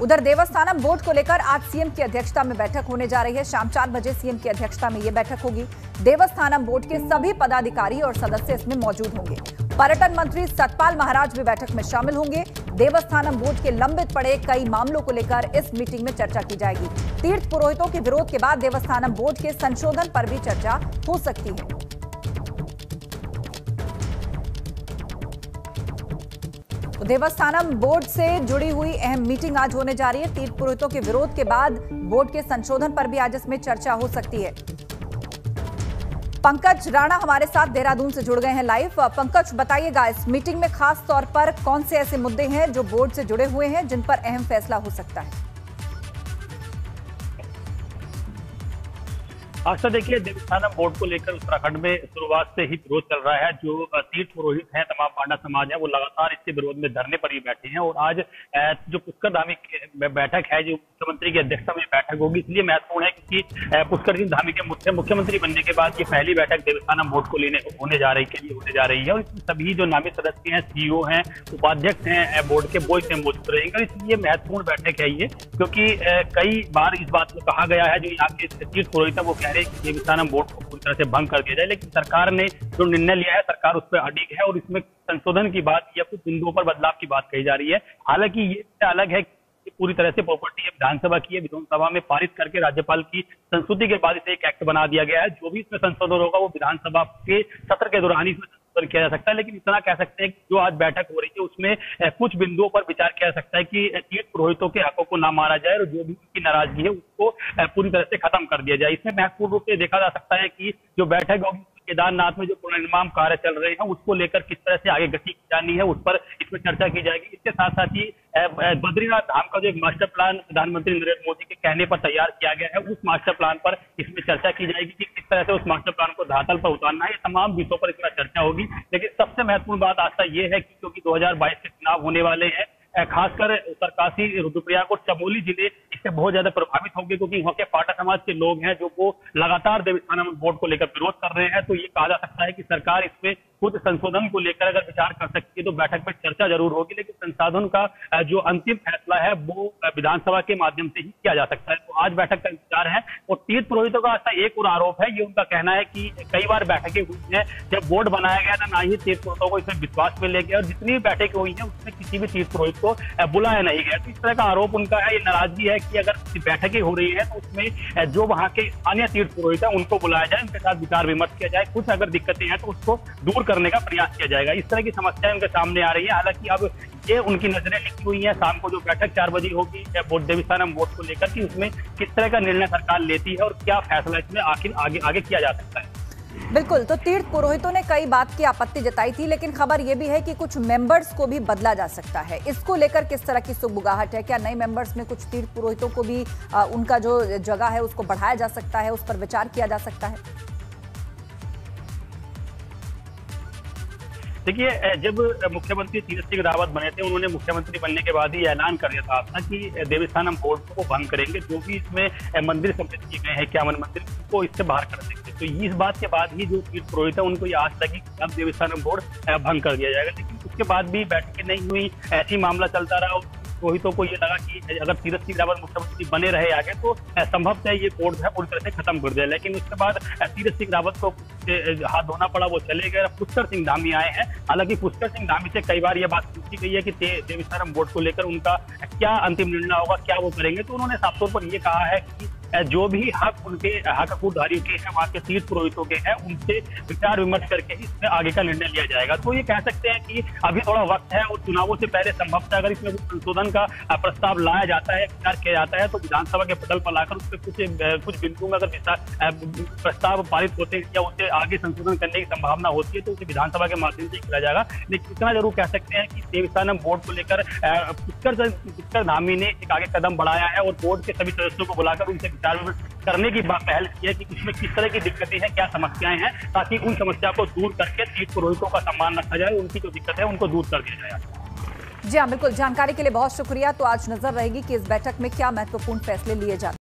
उधर देवस्थानम बोर्ड को लेकर आज सीएम की अध्यक्षता में बैठक होने जा रही है। शाम 4 बजे सीएम की अध्यक्षता में यह बैठक होगी। देवस्थानम बोर्ड के सभी पदाधिकारी और सदस्य इसमें मौजूद होंगे। पर्यटन मंत्री सतपाल महाराज भी बैठक में शामिल होंगे। देवस्थानम बोर्ड के लंबित पड़े कई मामलों को लेकर इस मीटिंग में चर्चा की जाएगी। तीर्थ पुरोहितों के विरोध के बाद देवस्थानम बोर्ड के संशोधन पर भी चर्चा हो सकती है। तो देवस्थानम बोर्ड से जुड़ी हुई अहम मीटिंग आज होने जा रही है। तीर्थ पुरोहितों के विरोध के बाद बोर्ड के संशोधन पर भी आज इसमें चर्चा हो सकती है। पंकज राणा हमारे साथ देहरादून से जुड़ गए हैं लाइव। पंकज, बताइएगा इस मीटिंग में खास तौर पर कौन से ऐसे मुद्दे हैं जो बोर्ड से जुड़े हुए हैं जिन पर अहम फैसला हो सकता है? आस्था, देखिए, देवस्थानम बोर्ड को लेकर उत्तराखंड में शुरुआत से ही विरोध चल रहा है। जो तीर्थ पुरोहित हैं, तमाम पांडा समाज है, वो लगातार इसके विरोध में धरने पर ही बैठे हैं। और आज जो पुष्कर धामी बैठक है, जो मुख्यमंत्री की अध्यक्षता में बैठक होगी, इसलिए महत्वपूर्ण है क्योंकि पुष्कर सिंह धामी के मुख्यमंत्री बनने के बाद ये पहली बैठक देवस्थानम बोर्ड को होने जा रही है। और इसमें सभी जो नामित सदस्य हैं, सीईओ हैं, उपाध्यक्ष हैं बोर्ड के, वो इसमें मौजूद रहेंगे। और इसलिए महत्वपूर्ण बैठक है ये, क्योंकि कई बार इस बात को कहा गया है, जो यहाँ के तीर्थ पुरोहित है वो कह देवस्थानम बोर्ड को पूरी तरह से भंग कर दिया जाए, लेकिन सरकार ने जो निर्णय लिया है, सरकार उस पर अडिग है और इसमें संशोधन की बात या कुछ बिंदुओं पर बदलाव की बात कही जा रही है। हालांकि ये अलग है कि पूरी तरह से प्रॉपर्टी विधानसभा की है, विधानसभा में पारित करके राज्यपाल की संस्तुति के बाद इसे एक एक्ट बना दिया गया है। जो भी इसमें संशोधन होगा वो विधानसभा के सत्र के दौरान ही किया जा सकता है। लेकिन इतना कह सकते हैं कि जो आज बैठक हो रही है उसमें कुछ बिंदुओं पर विचार किया जा सकता है कि तीर्थ पुरोहितों के हकों को ना मारा जाए और जो भी उनकी नाराजगी है उसको पूरी तरह से खत्म कर दिया जाए। इसमें महत्वपूर्ण रूप से देखा जा सकता है कि जो बैठक होगी, केदारनाथ में जो पुनर्निर्माण कार्य चल रहे हैं उसको लेकर किस तरह से आगे गति की जानी है, उस पर इसमें चर्चा की जाएगी। इसके साथ साथ ही बद्रीनाथ धाम का जो एक मास्टर प्लान प्रधानमंत्री नरेंद्र मोदी के कहने पर तैयार किया गया है, उस मास्टर प्लान पर इसमें चर्चा की जाएगी कि किस तरह से उस मास्टर प्लान को धरातल पर उतारना है। ये तमाम विषयों पर इसमें चर्चा होगी। लेकिन सबसे महत्वपूर्ण बात आस्था ये है कि क्योंकि 2022 के चुनाव होने वाले हैं, खासकर उत्तरकाशी, रुद्रप्रयाग और चमोली जिले इससे बहुत ज्यादा प्रभावित होंगे, क्योंकि वहां के पाटा समाज के लोग हैं जो वो लगातार देवस्थानम बोर्ड को लेकर विरोध कर रहे हैं। तो ये कहा जा सकता है कि सरकार इसमें खुद संशोधन को लेकर अगर विचार कर सकती है तो बैठक में चर्चा जरूर होगी, लेकिन संशोधन का जो अंतिम फैसला है वो विधानसभा के माध्यम से ही किया जा सकता है। तो आज बैठक का इंतजार है। और तीर्थ पुरोहितों का ऐसा एक और आरोप है, ये उनका कहना है कि कई बार बैठकें हुई हैं, जब बोर्ड बनाया गया था ना ही तीर्थ पुरोहितों को इसमें विश्वास में ले गया और जितनी भी बैठकें हुई हैं उसमें किसी भी तीर्थ पुरोहित को बुलाया नहीं गया। तो इस तरह का आरोप उनका है। ये नाराजगी है कि अगर बैठकें हो रही है तो उसमें जो वहां के स्थानीय तीर्थ पुरोहित है उनको बुलाया जाए, उनके साथ विचार विमर्श किया जाए, कुछ अगर दिक्कतें हैं तो उसको दूर करने का प्रयास किया जाएगा। इस तरह की समस्याएं उनके सामने आ रही है। हालांकि अब ये उनकी नजरें लिखी हुई हैं, शाम को जो बैठक 4 बजे होगी देवस्थानम बोर्ड को लेकर कि उसमें किस तरह का निर्णय सरकार लेती है और क्या फैसला इसमें आखिर आगे किया जा सकता है। बिल्कुल, तो तीर्थ पुरोहितों ने कई बात की आपत्ति जताई थी, लेकिन खबर यह भी है कि कुछ मेंबर्स को भी बदला जा सकता है। इसको लेकर किस तरह की सुगबुगाहट है? क्या नए मेंबर्स में कुछ तीर्थ पुरोहितों को भी उनका जो जगह है उसको बढ़ाया जा सकता है, उस पर विचार किया जा सकता है? देखिए, जब मुख्यमंत्री तीरथ सिंह रावत बने थे, उन्होंने मुख्यमंत्री बनने के बाद ही ऐलान कर दिया था कि देवस्थानम बोर्ड को भंग करेंगे। जो भी इसमें मंदिर सम्मिलित किए गए हैं, 51 मंदिर, उनको इससे बाहर कर देंगे। तो इस बात के बाद ही जो तीर्थ पुरोहित है उनको ये आस लगी कि अब देवस्थानम बोर्ड भंग कर दिया जाएगा। लेकिन उसके बाद भी बैठकें नहीं हुई, ऐसी मामला चलता रहा। पुरोहितों को ये लगा कि अगर तीरथ सिंह रावत मुख्यमंत्री बने रहे आगे तो संभवतः ये बोर्ड है पूरी तरह से खत्म कर दिया। लेकिन उसके बाद तीरथ सिंह रावत को हाथ धोना पड़ा, वो चले गए। पुष्कर सिंह धामी आए हैं। हालांकि पुष्कर सिंह धामी से कई बार ये बात पूछी गई है कि देवस्थानम बोर्ड को लेकर उनका क्या अंतिम निर्णय होगा, क्या वो करेंगे। तो उन्होंने साफ तौर पर ये कहा है कि जो भी हक उनके हकधारियों के हैं, वहां के तीर्थ पुरोहितों के हैं, उनसे विचार विमर्श करके इसमें आगे का निर्णय लिया जाएगा। तो ये कह सकते हैं कि अभी थोड़ा वक्त है और चुनावों से पहले संभवतः अगर इसमें संशोधन का प्रस्ताव लाया जाता है, विचार किया जाता है, तो विधानसभा के पटल पर लाकर उस पर कुछ बिंदुओं में अगर प्रस्ताव पारित होते हैं या उसे आगे संशोधन करने की संभावना होती है तो उसे विधानसभा के माध्यम से किया जाएगा। लेकिन इतना जरूर कह सकते हैं कि देवस्थानम बोर्ड को लेकर पुष्कर धामी ने एक आगे कदम बढ़ाया है और बोर्ड के सभी सदस्यों को बुलाकर उनसे करने की पहल की है कि इसमें किस तरह की दिक्कतें हैं, क्या समस्याएं हैं, ताकि उन समस्या को दूर करके तीर्थ पुरोहितों का सम्मान रखा जाए, उनकी जो दिक्कत है उनको दूर कर दिया जाए। जी हाँ, बिल्कुल। जानकारी के लिए बहुत शुक्रिया। तो आज नजर रहेगी कि इस बैठक में क्या महत्वपूर्ण फैसले लिए जाते हैं।